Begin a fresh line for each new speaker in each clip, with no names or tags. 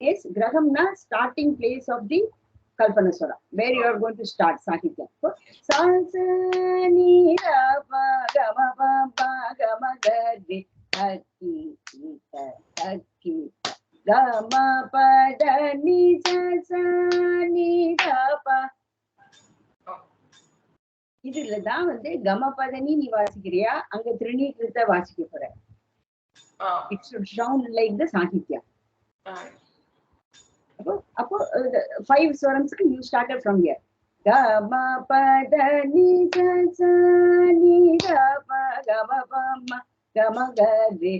is Grahamna starting place of the Kalpanaswara, where you are going to start Sahitya. So, sa sa ni ra pa ga ma pa pa ga ma ga re taki ta taki ga ma pa da ni sa sa ni ra pa. இதுல தான் வந்து கமபதனி நீ வாசிக்கிறியா அங்க திருநீகிருத்த வாசிக்க போற. It should sound like the Sahitya. அப்போ 5 swarams you started from here. Gamapadani sa sa ni ra pa ga ma pa ma ga ma ga re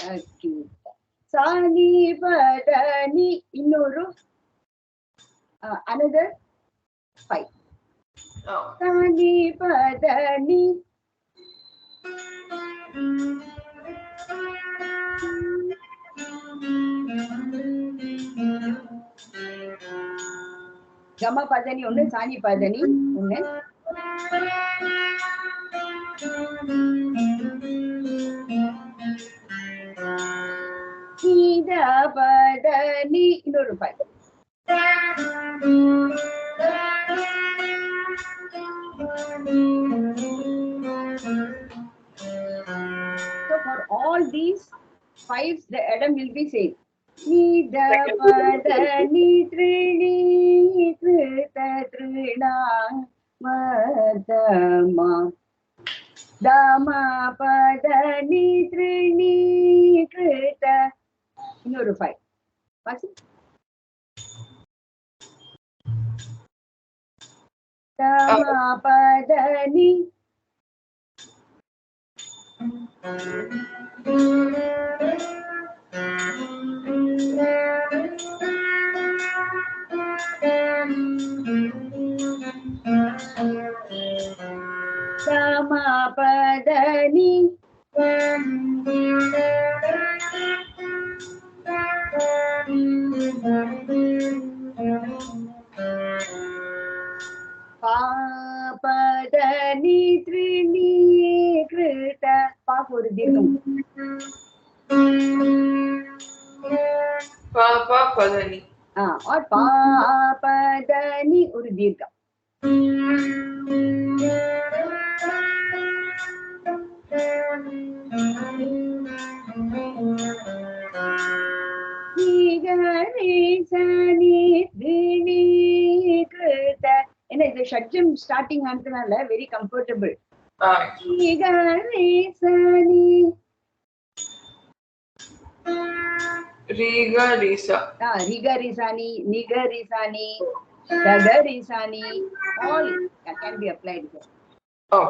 taki sa ni padani இன்னொரு another 5. Sani padani Gama padani ஒண்ணு sani padani ஒண்ணு Ida padani இன்னொரு 5. So for all these 5s, the Adam will be same. Nida padani trini krita trina madama dama padani trini krita இன்னொரு 5. What's it? Dama padani Samapadani Papadani Trini Krita Papa ஒரு தீர்க்கம்
Papadani
or Papadani ஒரு தீர்க்கம் என்ன இது ஷட்ஜம் starting ஆனதுனால very comfortable.
Riga Risa.
Riga Risani, Niga Risani, Daga Risani, all can be applied here.
Oh.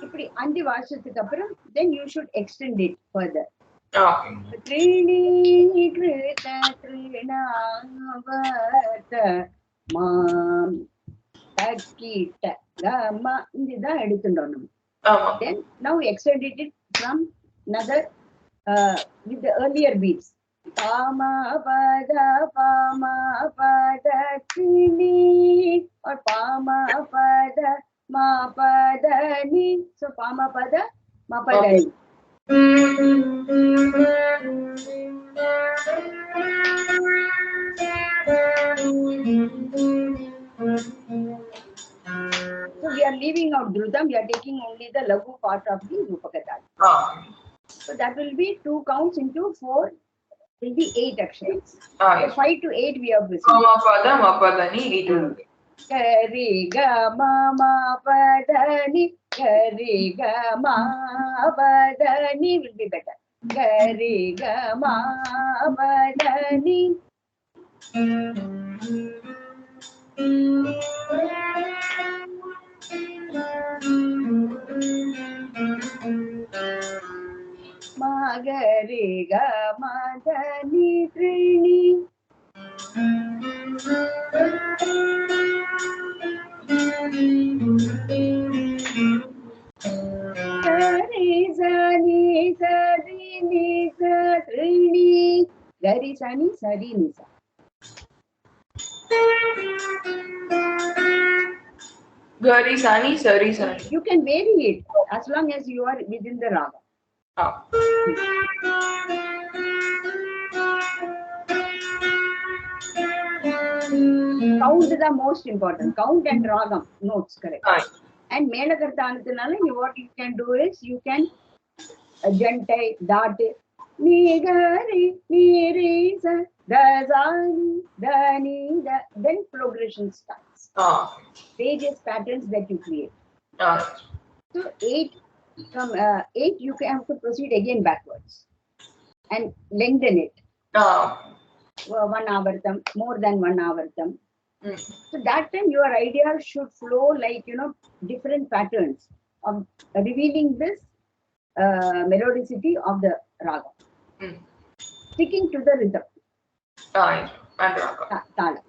இப்படி 5 வருஷத்துக்கு அப்புறம் then you should extend it further.
Okay.
Trini krita trinavata mam takita gama இதுதான் எடுத்துட்டோம் நம்ம. Then now we extended it from another with the earlier beats. Pama pada trini or pama pada ma pada ni. So pama pada ma pada ni. So we are leaving out Drutam, we are taking only the Lagu part of the Rupakatali. So that will be 2 counts into 4, will be 8 akshars. So 5 to 8 we have received.
Ma padani 8.
Kari ga ma padani, kari ga ma padani will be better. Kari ga ma padani. Magari ga madani trini. Kari sa ni sa ri ni sa trini gari sa ni sa ri ni sa.
Gari sani, sari sani.
You can vary it as long as you are within the raga.
Ah.
Count the most important. Count and ragam notes, correct.
Aye.
And Melakartanathanaala, what you can do is you can jantai, dot, ni gari, ni re sa, da za ni, da ni da. Then progression starts.
Ah.
Various patterns that you create.
Ah.
So 8 from 8 you can have to proceed again backwards and lengthen it.
Ah.
One avartam, more than one avartam.
Mm.
So that time your idea should flow like, different patterns of revealing this melodicity of the raga.
Mm.
Sticking to the rhythm.
Aye. And raga.
Tala.